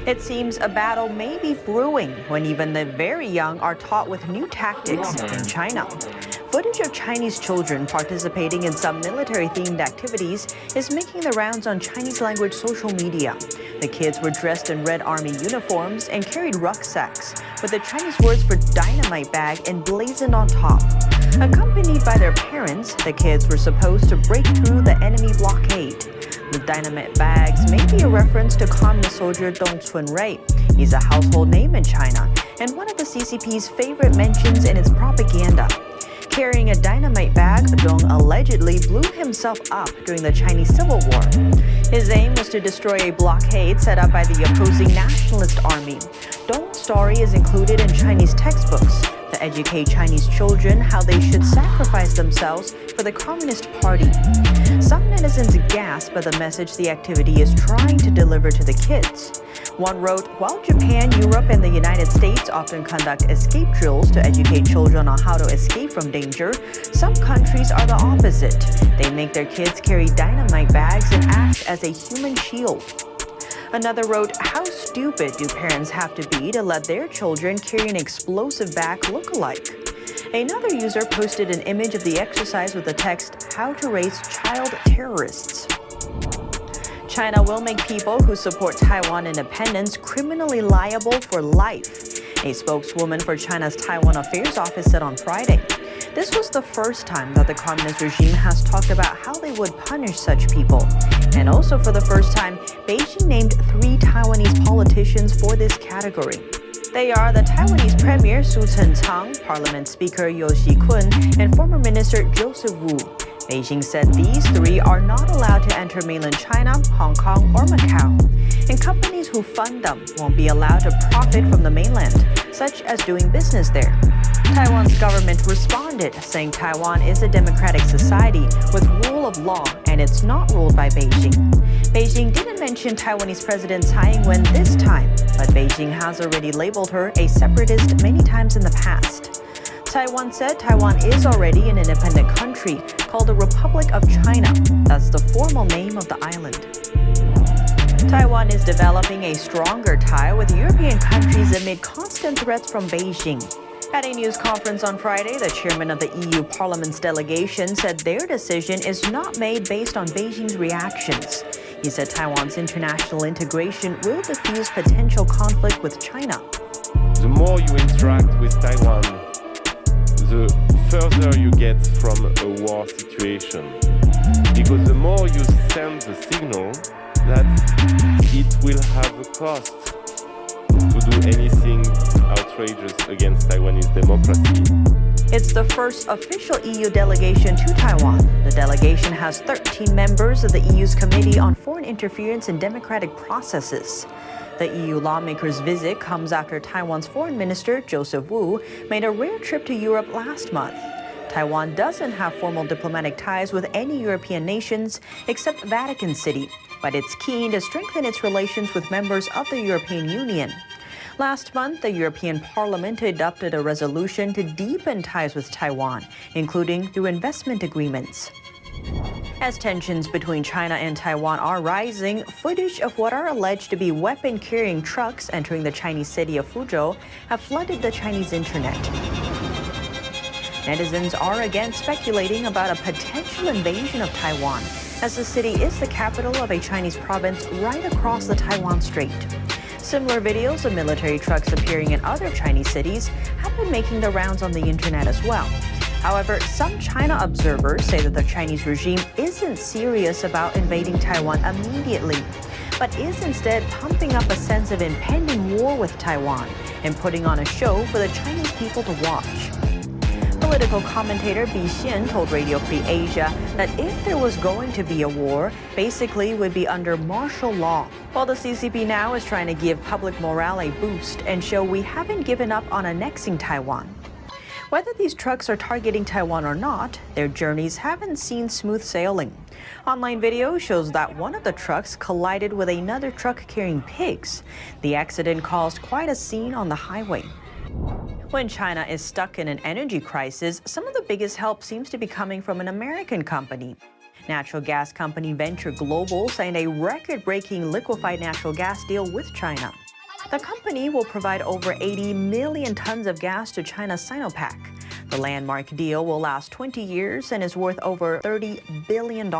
It seems a battle may be brewing when even the very young are taught with new tactics in China. Footage of Chinese children participating in some military-themed activities is making the rounds on Chinese-language social media. The kids were dressed in red army uniforms and carried rucksacks with the Chinese words for dynamite bag emblazoned on top. Accompanied by their parents, the kids were supposed to break through the enemy blockade. The dynamite bags may be a reference to communist soldier Dong Chunrui. He's a household name in China and one of the CCP's favorite mentions in its propaganda. Carrying a dynamite bag, Dong allegedly blew himself up during the Chinese Civil War. His aim was to destroy a blockade set up by the opposing nationalist army. Dong's story is included in Chinese textbooks to educate Chinese children how they should sacrifice themselves for the Communist Party. Some netizens gasp at the message the activity is trying to deliver to the kids. One wrote, while Japan, Europe, and the United States often conduct escape drills to educate children on how to escape from danger, some countries are the opposite. They make their kids carry dynamite bags and act as a human shield. Another wrote, how stupid do parents have to be to let their children carry an explosive bag look-alike? Another user posted an image of the exercise with the text, how to raise child terrorists. China will make people who support Taiwan independence criminally liable for life, a spokeswoman for China's Taiwan Affairs Office said on Friday. This was the first time that the communist regime has talked about how they would punish such people. And also for the first time, Beijing named 3 Taiwanese politicians for this category. They are the Taiwanese Premier Su Tseng-chang, Parliament Speaker Yeo Shi-kun, and former Minister Joseph Wu. Beijing said these 3 are not allowed to enter mainland China, Hong Kong, or Macau. And companies who fund them won't be allowed to profit from the mainland, such as doing business there. Taiwan's government responded, saying Taiwan is a democratic society with rule of law and it's not ruled by Beijing. Beijing didn't mention Taiwanese President Tsai Ing-wen this time, but Beijing has already labeled her a separatist many times in the past. Taiwan said Taiwan is already an independent country called the Republic of China. That's the formal name of the island. Taiwan is developing a stronger tie with European countries amid constant threats from Beijing. At a news conference on Friday, the chairman of the EU Parliament's delegation said their decision is not made based on Beijing's reactions. He said Taiwan's international integration will diffuse potential conflict with China. The more you interact with Taiwan, the further you get from a war situation. Because the more you send the signal that it will have a cost to do anything outrageous against Taiwanese democracy. It's the first official EU delegation to Taiwan. The delegation has 13 members of the EU's Committee on Foreign Interference in Democratic Processes. The EU lawmakers' visit comes after Taiwan's Foreign Minister, Joseph Wu, made a rare trip to Europe last month. Taiwan doesn't have formal diplomatic ties with any European nations except Vatican City, but it's keen to strengthen its relations with members of the European Union. Last month, the European Parliament adopted a resolution to deepen ties with Taiwan, including through investment agreements. As tensions between China and Taiwan are rising, footage of what are alleged to be weapon-carrying trucks entering the Chinese city of Fuzhou have flooded the Chinese internet. Netizens are again speculating about a potential invasion of Taiwan, as the city is the capital of a Chinese province right across the Taiwan Strait. Similar videos of military trucks appearing in other Chinese cities have been making the rounds on the internet as well. However, some China observers say that the Chinese regime isn't serious about invading Taiwan immediately, but is instead pumping up a sense of impending war with Taiwan and putting on a show for the Chinese people to watch. Political commentator Bi Xian told Radio Free Asia that if there was going to be a war, basically it would be under martial law. While the CCP now is trying to give public morale a boost and show we haven't given up on annexing Taiwan. Whether these trucks are targeting Taiwan or not, their journeys haven't seen smooth sailing. Online video shows that one of the trucks collided with another truck carrying pigs. The accident caused quite a scene on the highway. When China is stuck in an energy crisis, some of the biggest help seems to be coming from an American company. Natural gas company Venture Global signed a record-breaking liquefied natural gas deal with China. The company will provide over 80 million tons of gas to China's Sinopec. The landmark deal will last 20 years and is worth over $30 billion.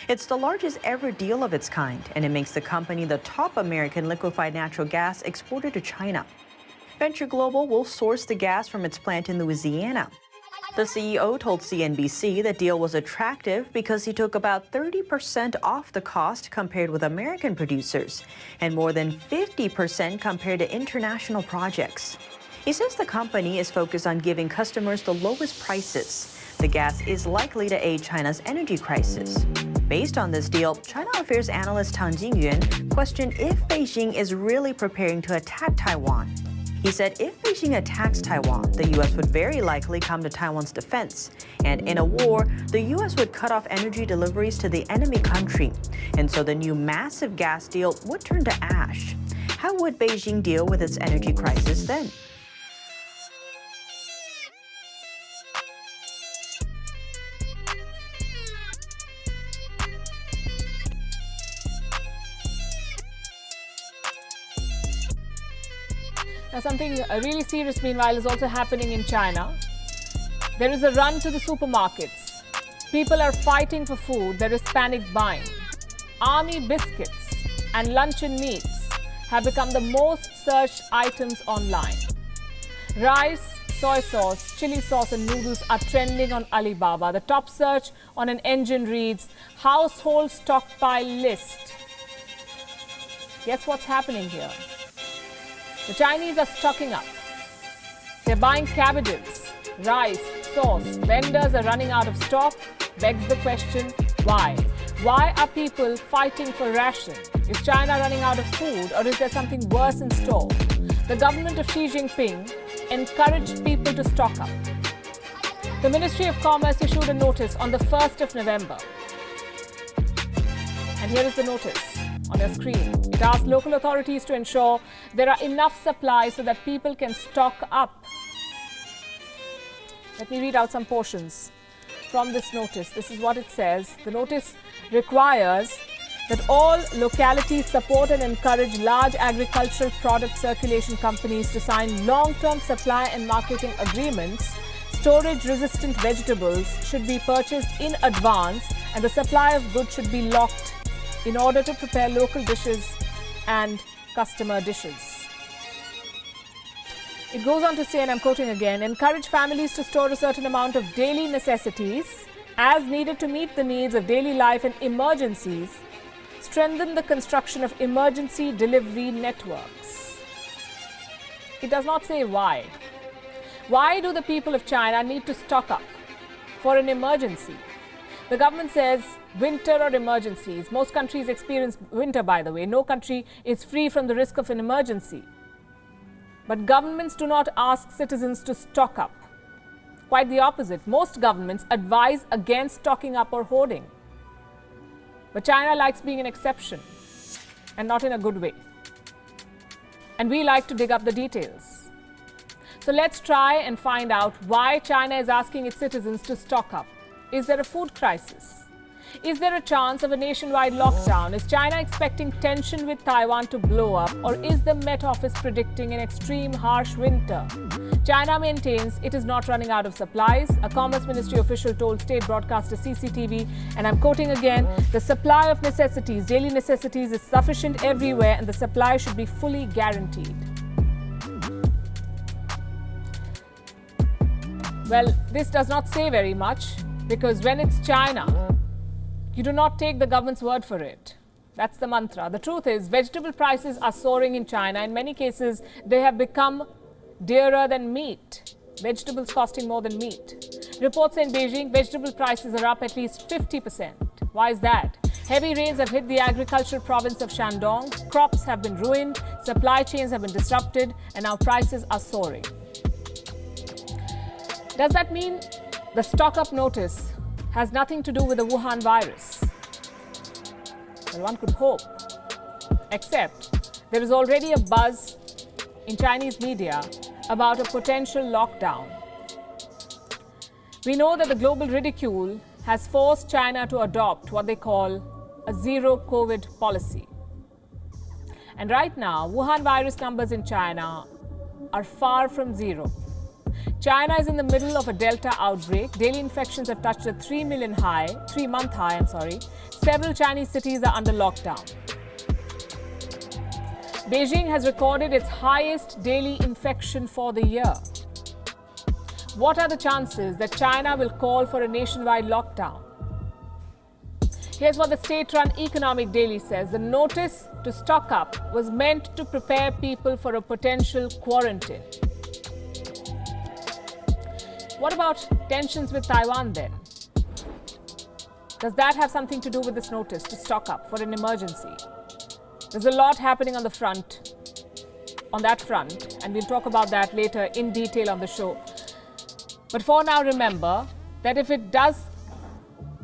It's the largest ever deal of its kind, and it makes the company the top American liquefied natural gas exporter to China. Venture Global will source the gas from its plant in Louisiana. The CEO told CNBC the deal was attractive because he took about 30% off the cost compared with American producers and more than 50% compared to international projects. He says the company is focused on giving customers the lowest prices. The gas is likely to aid China's energy crisis. Based on this deal, China Affairs analyst Tang Jingyuan questioned if Beijing is really preparing to attack Taiwan. He said if Beijing attacks Taiwan, the U.S. would very likely come to Taiwan's defense. And in a war, the U.S. would cut off energy deliveries to the enemy country. And so the new massive gas deal would turn to ash. How would Beijing deal with its energy crisis then? Now, something really serious, meanwhile, is also happening in China. There is a run to the supermarkets. People are fighting for food. There is panic buying. Army biscuits and luncheon meats have become the most searched items online. Rice, soy sauce, chili sauce and noodles are trending on Alibaba. The top search on an engine reads, household stockpile list. Guess what's happening here? The Chinese are stocking up. They're buying cabbages, rice, sauce. Vendors are running out of stock. Begs the question, why? Why are people fighting for ration? Is China running out of food, or is there something worse in store? The government of Xi Jinping encouraged people to stock up. The Ministry of Commerce issued a notice on the 1st of November. And here is the notice on your screen. It asks local authorities to ensure there are enough supplies so that people can stock up. Let me read out some portions from this notice. This is what it says. The notice requires that all localities support and encourage large agricultural product circulation companies to sign long-term supply and marketing agreements. Storage-resistant vegetables should be purchased in advance, and the supply of goods should be locked in order to prepare local dishes and customer dishes. It goes on to say, and I'm quoting again, encourage families to store a certain amount of daily necessities as needed to meet the needs of daily life and emergencies. Strengthen the construction of emergency delivery networks. It does not say why. Why do the people of China need to stock up for an emergency? The government says winter or emergencies. Most countries experience winter, by the way. No country is free from the risk of an emergency. But governments do not ask citizens to stock up. Quite the opposite. Most governments advise against stocking up or hoarding. But China likes being an exception, and not in a good way. And we like to dig up the details. So let's try and find out why China is asking its citizens to stock up. Is there a food crisis? Is there a chance of a nationwide lockdown? Is China expecting tension with Taiwan to blow up? Or is the Met Office predicting an extreme harsh winter? China maintains it is not running out of supplies. A Commerce Ministry official told state broadcaster CCTV, and I'm quoting again, the supply of necessities, daily necessities, is sufficient everywhere and the supply should be fully guaranteed. Well, this does not say very much, because when it's China, you do not take the government's word for it. That's the mantra. The truth is, vegetable prices are soaring in China. In many cases, they have become dearer than meat. Vegetables costing more than meat. Reports say in Beijing, vegetable prices are up at least 50%. Why is that? Heavy rains have hit the agricultural province of Shandong. Crops have been ruined, supply chains have been disrupted, and now prices are soaring. Does that mean the stock-up notice has nothing to do with the Wuhan virus? Well, one could hope. Except there is already a buzz in Chinese media about a potential lockdown. We know that the global ridicule has forced China to adopt what they call a zero-COVID policy. And right now, Wuhan virus numbers in China are far from zero. China is in the middle of a Delta outbreak. Daily infections have touched a 3-month high. Several Chinese cities are under lockdown. Beijing has recorded its highest daily infection for the year. What are the chances that China will call for a nationwide lockdown? Here's what the state-run Economic Daily says. The notice to stock up was meant to prepare people for a potential quarantine. What about tensions with Taiwan then? Does that have something to do with this notice to stock up for an emergency? There's a lot happening on that front, and we'll talk about that later in detail on the show. But for now, remember that if it does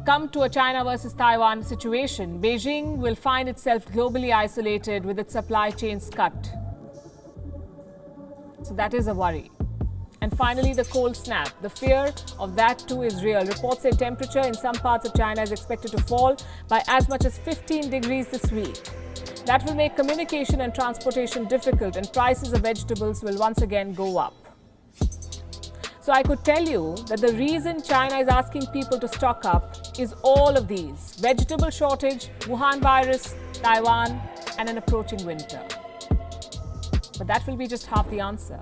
come to a China versus Taiwan situation, Beijing will find itself globally isolated with its supply chains cut. So that is a worry. And finally, the cold snap. The fear of that too is real. Reports say temperature in some parts of China is expected to fall by as much as 15 degrees this week. That will make communication and transportation difficult, and prices of vegetables will once again go up. So I could tell you that the reason China is asking people to stock up is all of these: vegetable shortage, Wuhan virus, Taiwan, and an approaching winter. But that will be just half the answer.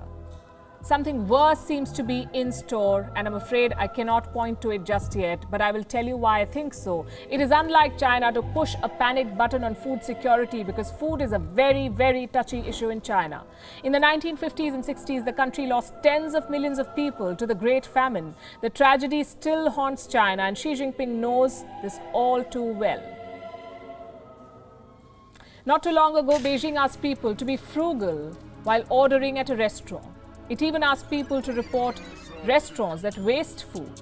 Something worse seems to be in store, and I'm afraid I cannot point to it just yet, but I will tell you why I think so. It is unlike China to push a panic button on food security, because food is a very, very touchy issue in China. In the 1950s and 60s, the country lost tens of millions of people to the Great Famine. The tragedy still haunts China, and Xi Jinping knows this all too well. Not too long ago, Beijing asked people to be frugal while ordering at a restaurant. It even asked people to report restaurants that waste food.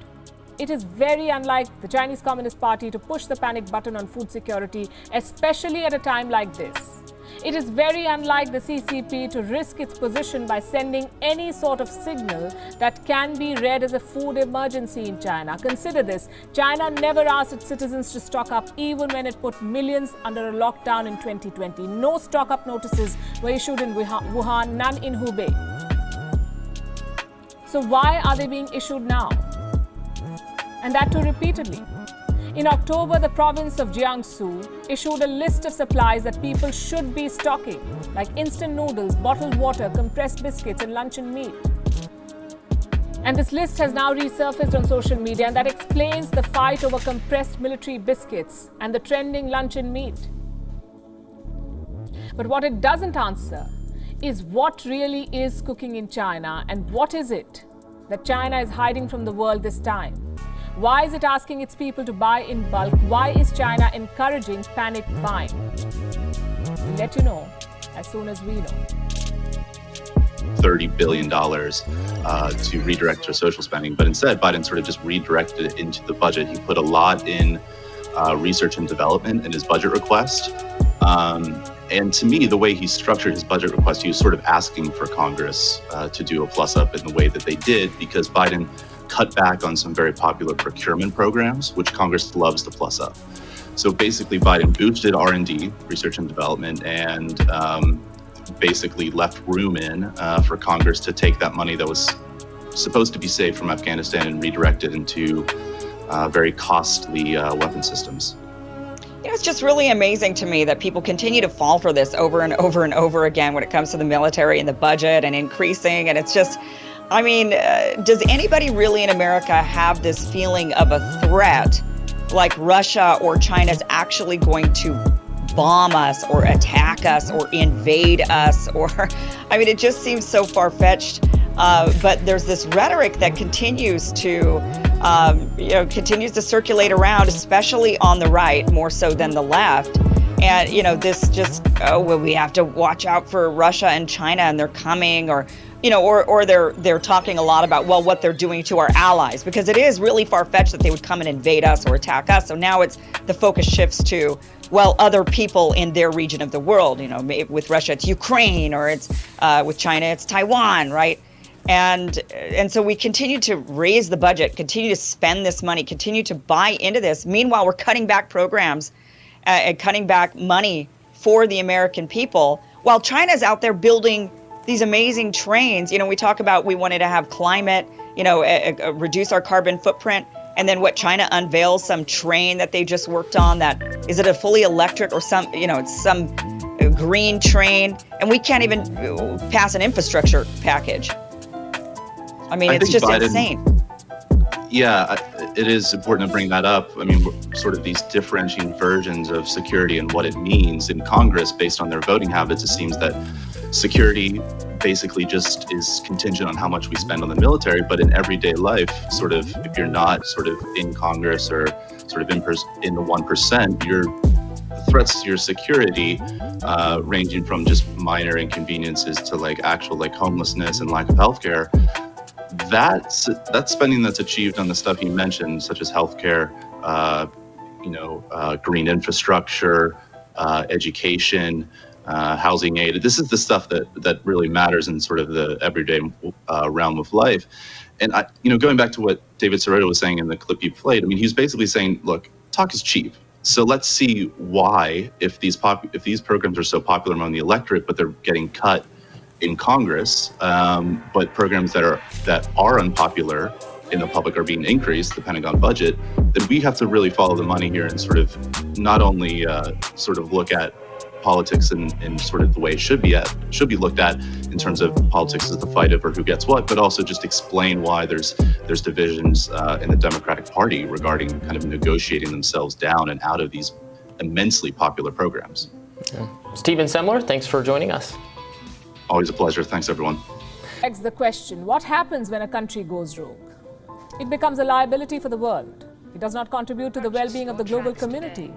It is very unlike the Chinese Communist Party to push the panic button on food security, especially at a time like this. It is very unlike the CCP to risk its position by sending any sort of signal that can be read as a food emergency in China. Consider this: China never asked its citizens to stock up, even when it put millions under a lockdown in 2020. No stock up notices were issued in Wuhan, none in Hubei. So why are they being issued now? And that too repeatedly. In October, the province of Jiangsu issued a list of supplies that people should be stocking, like instant noodles, bottled water, compressed biscuits, and luncheon meat. And this list has now resurfaced on social media, and that explains the fight over compressed military biscuits and the trending luncheon meat. But what it doesn't answer is what really is cooking in China, and what is it that China is hiding from the world this time? Why is it asking its people to buy in bulk? Why is China encouraging panic buying? We'll let you know as soon as we know. $30 billion to redirect to social spending, but instead Biden sort of just redirected it into the budget. He put a lot in research and development in his budget request. And to me, the way he structured his budget request, he was sort of asking for Congress to do a plus up in the way that they did, because Biden cut back on some very popular procurement programs, which Congress loves to plus up. So basically, Biden boosted R&D, research and development, and basically left room in for Congress to take that money that was supposed to be saved from Afghanistan and redirect it into very costly weapon systems. You know, it's just really amazing to me that people continue to fall for this over and over and over again when it comes to the military and the budget and increasing. And it's just, I mean, does anybody really in America have this feeling of a threat like Russia or China's actually going to bomb us or attack us or invade us? Or, I mean, it just seems so far-fetched. But there's this rhetoric that continues to circulate around, especially on the right, more so than the left. And, you know, this just, we have to watch out for Russia and China, and they're coming, or they're talking a lot about, well, what they're doing to our allies, because it is really far-fetched that they would come and invade us or attack us. So now the focus shifts to, well, other people in their region of the world. You know, with Russia, it's Ukraine, or it's with China, it's Taiwan, right? And so we continue to raise the budget, continue to spend this money, continue to buy into this. Meanwhile, we're cutting back programs and cutting back money for the American people, while China's out there building these amazing trains. We talk about we wanted to have climate, reduce our carbon footprint. And then what, China unveils some train that they just worked on that, is it a fully electric or it's some green train, and we can't even pass an infrastructure package. I mean, it's just Biden, insane. Yeah, it is important to bring that up. I mean, sort of these differentiating versions of security and what it means in Congress based on their voting habits. It seems that security basically just is contingent on how much we spend on the military, but in everyday life, sort of, if you're not sort of in Congress or sort of in the 1%, your threats to your security, ranging from just minor inconveniences to like actual like homelessness and lack of healthcare. That's spending that's achieved on the stuff you mentioned, such as healthcare, green infrastructure, education, housing aid. This is the stuff that really matters in sort of the everyday realm of life. And going back to what David Sirota was saying in the clip you played, I mean, he's basically saying, look, talk is cheap. So let's see why, if these programs are so popular among the electorate, but they're getting cut in Congress, but programs that are unpopular in the public are being increased, the Pentagon budget, then we have to really follow the money here and sort of not only sort of look at politics in sort of the way it should be looked at in terms of politics as the fight over who gets what, but also just explain why there's divisions in the Democratic Party regarding kind of negotiating themselves down and out of these immensely popular programs. Okay. Stephen Semler, thanks for joining us. Always a pleasure. Thanks, everyone. Begs the question, what happens when a country goes rogue? It becomes a liability for the world. It does not contribute to the well-being of the global community.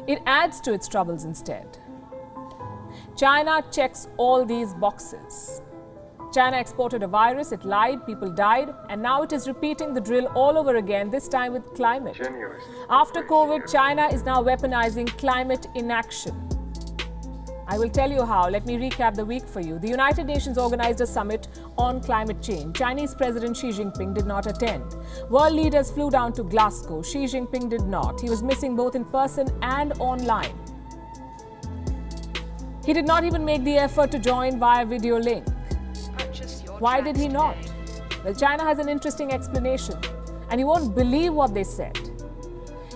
It adds to its troubles instead. China checks all these boxes. China exported a virus, it lied, people died, and now it is repeating the drill all over again, this time with climate. After COVID, China is now weaponizing climate inaction. I will tell you how. Let me recap the week for you. The United Nations organized a summit on climate change. Chinese President Xi Jinping did not attend. World leaders flew down to Glasgow. Xi Jinping did not. He was missing both in person and online. He did not even make the effort to join via video link. Why did he not? Well, China has an interesting explanation, and you won't believe what they said.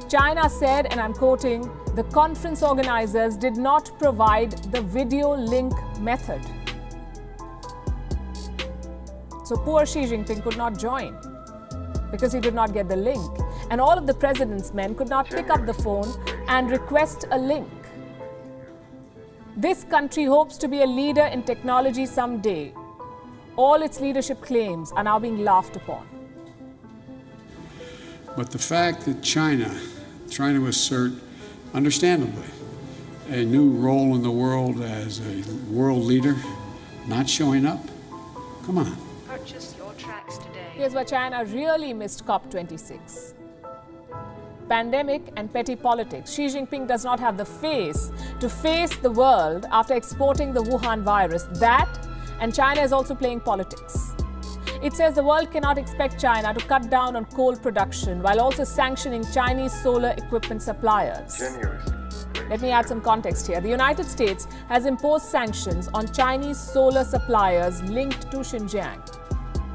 China said, and I'm quoting, the conference organizers did not provide the video link method. So poor Xi Jinping could not join because he did not get the link. And all of the president's men could not pick up the phone and request a link. This country hopes to be a leader in technology someday. All its leadership claims are now being laughed upon. But the fact that China, trying to assert, understandably, a new role in the world as a world leader, not showing up, come on. Purchase your tracks today. Here's where China really missed COP26. Pandemic and petty politics. Xi Jinping does not have the face to face the world after exporting the Wuhan virus. That, and China is also playing politics. It says the world cannot expect China to cut down on coal production while also sanctioning Chinese solar equipment suppliers. Let me add some context here. The United States has imposed sanctions on Chinese solar suppliers linked to Xinjiang.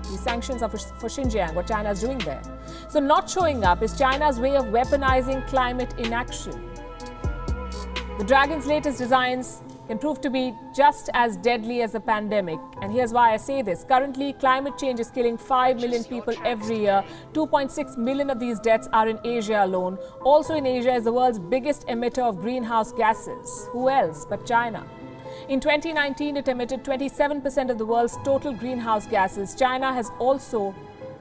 These sanctions are for Xinjiang, what China is doing there. So not showing up is China's way of weaponizing climate inaction. The Dragon's latest designs can prove to be just as deadly as the pandemic. And here's why I say this. Currently, climate change is killing 5 million people every year. 2.6 million of these deaths are in Asia alone. Also in Asia is the world's biggest emitter of greenhouse gases. Who else but China? In 2019, it emitted 27% of the world's total greenhouse gases. China has also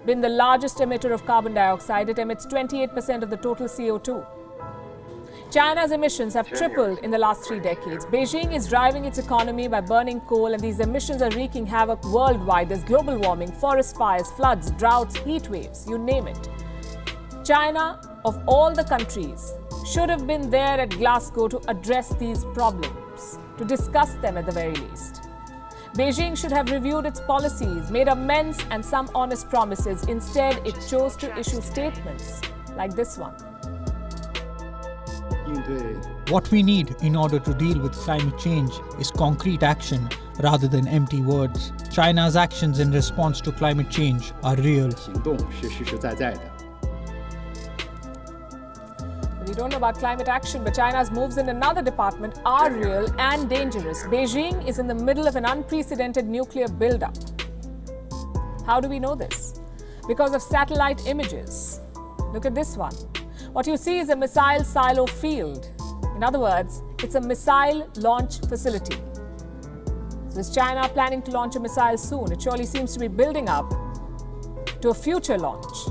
been the largest emitter of carbon dioxide. It emits 28% of the total CO2. China's emissions have tripled in the last 3 decades. Beijing is driving its economy by burning coal, and these emissions are wreaking havoc worldwide. There's global warming, forest fires, floods, droughts, heat waves, you name it. China, of all the countries, should have been there at Glasgow to address these problems, to discuss them at the very least. Beijing should have reviewed its policies, made amends and some honest promises. Instead, it chose to issue statements like this one. What we need in order to deal with climate change is concrete action rather than empty words. China's actions in response to climate change are real. We don't know about climate action, but China's moves in another department are real and dangerous. Beijing is in the middle of an unprecedented nuclear buildup. How do we know this? Because of satellite images. Look at this one. What you see is a missile silo field. In other words, it's a missile launch facility. So is China planning to launch a missile soon? It surely seems to be building up to a future launch.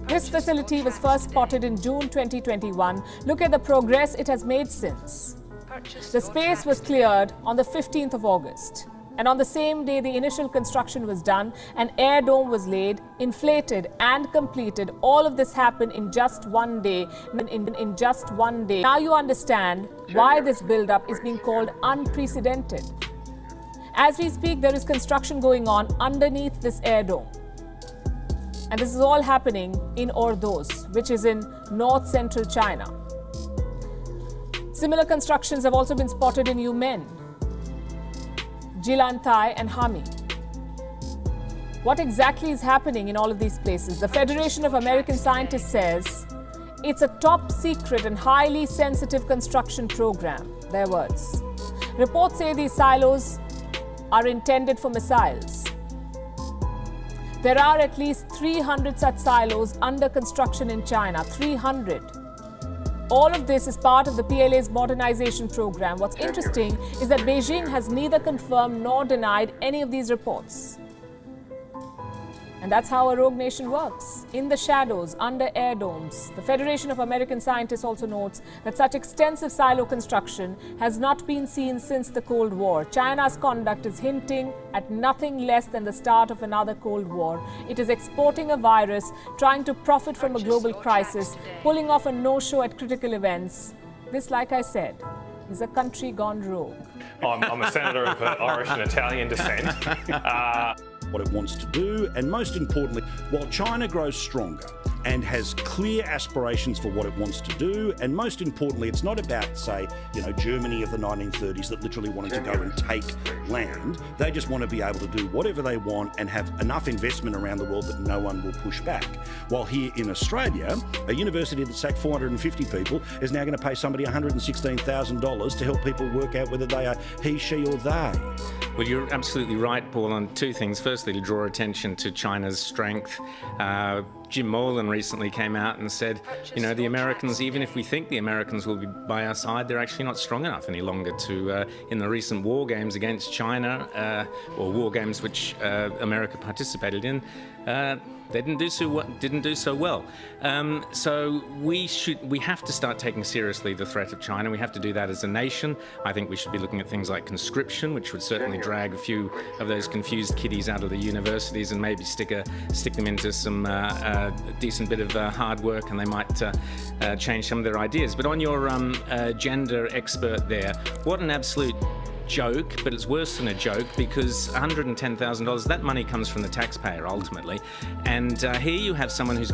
This facility was first spotted in June 2021. Look at the progress it has made since. The space was cleared on the 15th of August. And on the same day the initial construction was done, an air dome was laid, inflated and completed. All of this happened in just one day. In just one day. Now you understand why this buildup is being called unprecedented. As we speak, there is construction going on underneath this air dome. And this is all happening in Ordos, which is in north-central China. Similar constructions have also been spotted in Yumen, Jilantai and Hami. What exactly is happening in all of these places? The Federation of American Scientists says it's a top secret and highly sensitive construction program, their words. Reports say these silos are intended for missiles. There are at least 300 such silos under construction in China, 300. All of this is part of the PLA's modernization program. What's interesting is that Beijing has neither confirmed nor denied any of these reports. And that's how a rogue nation works. In the shadows, under air domes. The Federation of American Scientists also notes that such extensive silo construction has not been seen since the Cold War. China's conduct is hinting at nothing less than the start of another Cold War. It is exporting a virus, trying to profit from a global crisis, pulling off a no-show at critical events. This, like I said, is a country gone rogue. I'm a senator of Irish and Italian descent. What it wants to do, and most importantly, while China grows stronger and has clear aspirations for what it wants to do, and most importantly, it's not about, say, Germany of the 1930s that literally wanted to go and take land. They just want to be able to do whatever they want and have enough investment around the world that no one will push back. While here in Australia, a university that sacked 450 people is now going to pay somebody $116,000 to help people work out whether they are he, she or they. Well, you're absolutely right, Paul, on two things. Firstly, to draw attention to China's strength. Jim Molan recently came out and said, the Americans, even if we think the Americans will be by our side, they're actually not strong enough any longer to, in the recent war games against China, or war games which America participated in, they didn't do so well. So we have to start taking seriously the threat of China. We have to do that as a nation. I think we should be looking at things like conscription, which would certainly drag a few of those confused kiddies out of the universities and maybe stick them into some decent bit of hard work, and they might change some of their ideas. But on your gender expert there, what an absolute joke, but it's worse than a joke, because $110,000, that money comes from the taxpayer ultimately. And here you have someone who's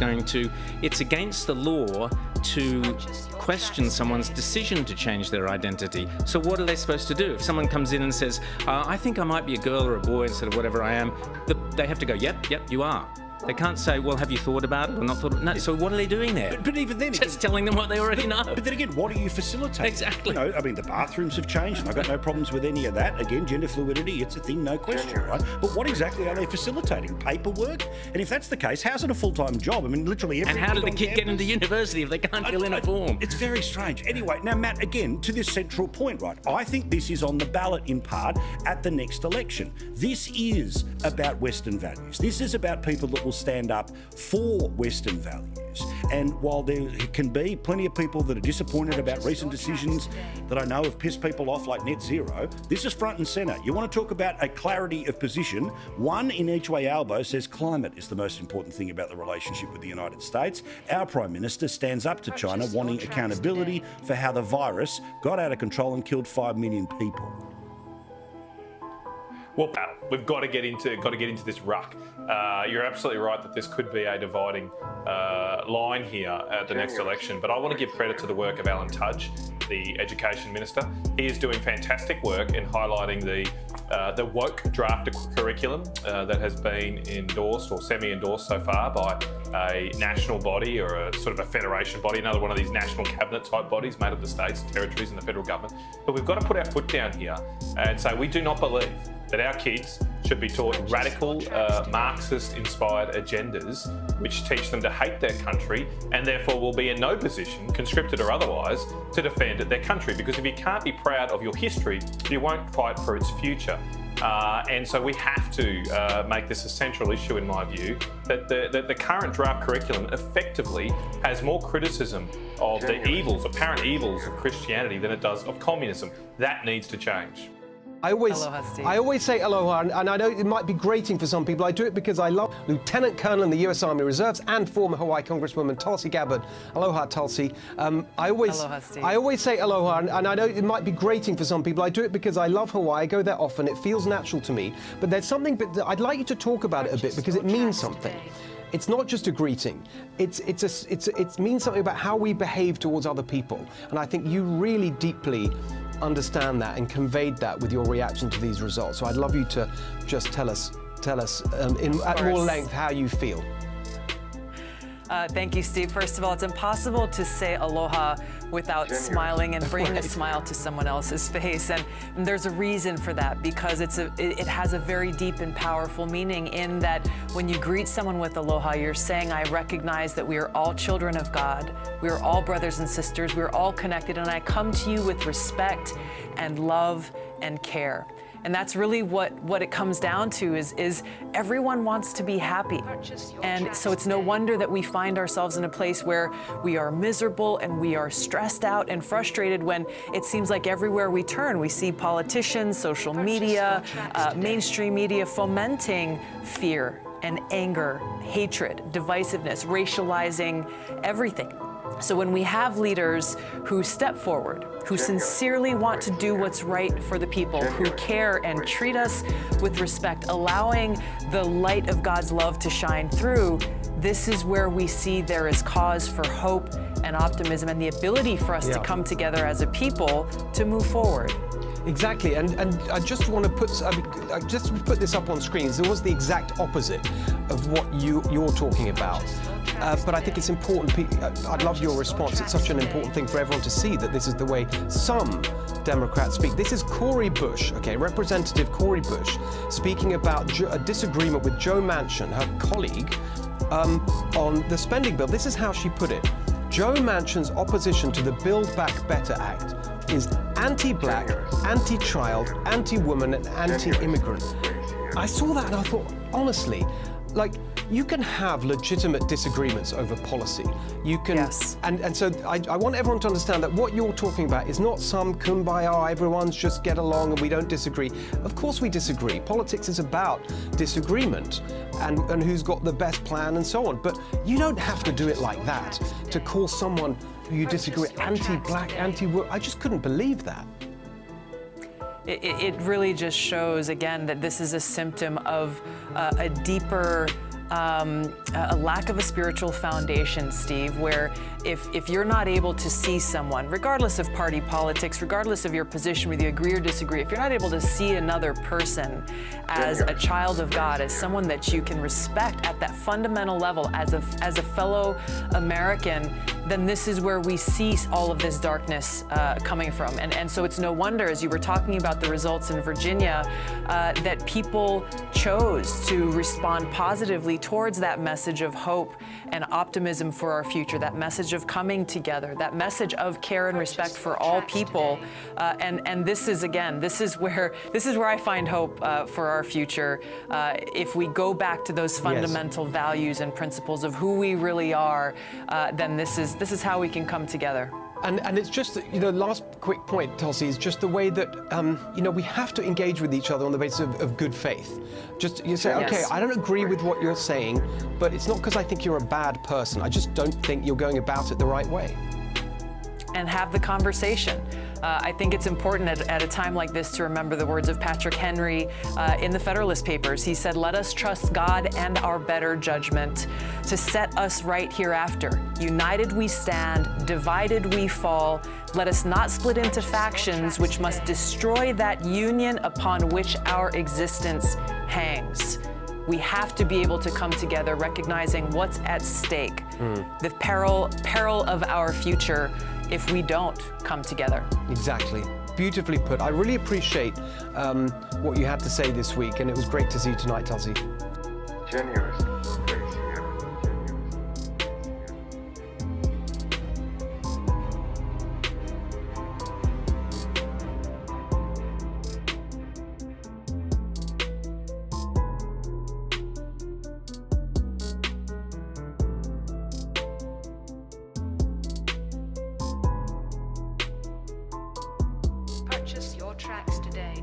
it's against the law to question someone's decision to change their identity. So what are they supposed to do? If someone comes in and says, I think I might be a girl or a boy instead of whatever I am, they have to go, yep, you are. They can't say, well, have you thought about it or not thought about it? No, so what are they doing there? But even then... Just telling them what they already know. But then again, what are you facilitating? Exactly. The bathrooms have changed, and I've got no problems with any of that. Again, gender fluidity, it's a thing, no question, right? But what exactly are they facilitating? Paperwork? And if that's the case, how's it a full-time job? Literally every... And how did the kid get into university if they can't fill in a form? It's very strange. Anyway, now, Matt, again, to this central point, right? I think this is on the ballot, in part, at the next election. This is about Western values. This is about people that will stand up for Western values. And while there can be plenty of people that are disappointed about recent decisions that I know have pissed people off, like net zero, this is front and centre. You want to talk about a clarity of position? One in each way Albo says climate is the most important thing about the relationship with the United States. Our Prime Minister stands up to China, wanting accountability for how the virus got out of control and killed 5 million people. Well, pal, we've got to get into this ruck. You're absolutely right that this could be a dividing line here at the next election. But I want to give credit to the work of Alan Tudge, the Education Minister. He is doing fantastic work in highlighting the woke draft curriculum that has been endorsed or semi-endorsed so far by a national body or a sort of a federation body, another one of these national cabinet type bodies made of the states, territories and the federal government. But we've got to put our foot down here and say we do not believe that our kids should be taught radical Marxist-inspired agendas which teach them to hate their country and therefore will be in no position, conscripted or otherwise, to defend their country. Because if you can't be proud of your history, you won't fight for its future. And so we have to make this a central issue, in my view, that the current draft curriculum effectively has more criticism of the evils, apparent evils of Christianity than it does of communism. That needs to change. I always say aloha, and I know it might be grating for some people. I do it because I love Lieutenant Colonel in the U.S. Army Reserves and former Hawaii Congresswoman Tulsi Gabbard. Aloha, Tulsi. I always say aloha, and I know it might be grating for some people. I do it because I love Hawaii. I go there often. It feels natural to me. But there's something that I'd like you to talk about it a bit because it means something. It's not just a greeting. It means something about how we behave towards other people. And I think you really deeply understand that and conveyed that with your reaction to these results. So I'd love you to just tell us at more length how you feel. Thank you, Steve. First of all, it's impossible to say aloha without smiling and bringing a smile to someone else's face. And there's a reason for that, because it has a very deep and powerful meaning in that when you greet someone with aloha, you're saying, I recognize that we are all children of God. We are all brothers and sisters. We are all connected. And I come to you with respect and love and care. And that's really what it comes down to is everyone wants to be happy. And so it's no wonder that we find ourselves in a place where we are miserable and we are stressed out and frustrated when it seems like everywhere we turn, we see politicians, social media, mainstream media fomenting fear and anger, hatred, divisiveness, racializing everything. So when we have leaders who step forward, who sincerely want to do what's right for the people, who care and treat us with respect, allowing the light of God's love to shine through, this is where we see there is cause for hope and optimism and the ability for us to come together as a people to move forward. Exactly, and I just want to put this up on screens. It was the exact opposite of what you're talking about. But I think it's important. I'd love your response. It's such an important thing for everyone to see that this is the way some Democrats speak. This is Cori Bush, Representative Cori Bush, speaking about a disagreement with Joe Manchin, her colleague, on the spending bill. This is how she put it. Joe Manchin's opposition to the Build Back Better Act is anti-black, anti-child, anti-woman, and anti-immigrant. I saw that and I thought, honestly, you can have legitimate disagreements over policy. You can, and so I want everyone to understand that what you're talking about is not some kumbaya, everyone's just get along and we don't disagree. Of course we disagree. Politics is about disagreement and who's got the best plan and so on. But you don't have to do it like that to call someone who you disagree with anti-black, anti-woman. I just couldn't believe that. It really just shows, again, that this is a symptom of a deeper a lack of a spiritual foundation, Steve, where if you're not able to see someone, regardless of party politics, regardless of your position, whether you agree or disagree, if you're not able to see another person as a child of God, as someone that you can respect at that fundamental level as a fellow American, then this is where we see all of this darkness coming from. And so it's no wonder, as you were talking about the results in Virginia, that people chose to respond positively towards that message of hope and optimism for our future, that message of coming together, that message of care and respect for all people. And this is, again, this is where I find hope for our future. If we go back to those fundamental values and principles of who we really are, then this is how we can come together. And it's just, last quick point, Tulsi, is just the way that, we have to engage with each other on the basis of good faith. Just, you say, okay, I don't agree with what you're saying, but it's not because I think you're a bad person. I just don't think you're going about it the right way. and have the conversation. I think it's important at a time like this to remember the words of Patrick Henry in the Federalist Papers. He said, "Let us trust God and our better judgment to set us right hereafter. United we stand, divided we fall. Let us not split into factions which must destroy that union upon which our existence hangs." We have to be able to come together, recognizing what's at stake, the peril of our future if we don't come together. Exactly. Beautifully put. I really appreciate what you had to say this week, and it was great to see you tonight, Tulsi. Generous. Purchase your tracks today.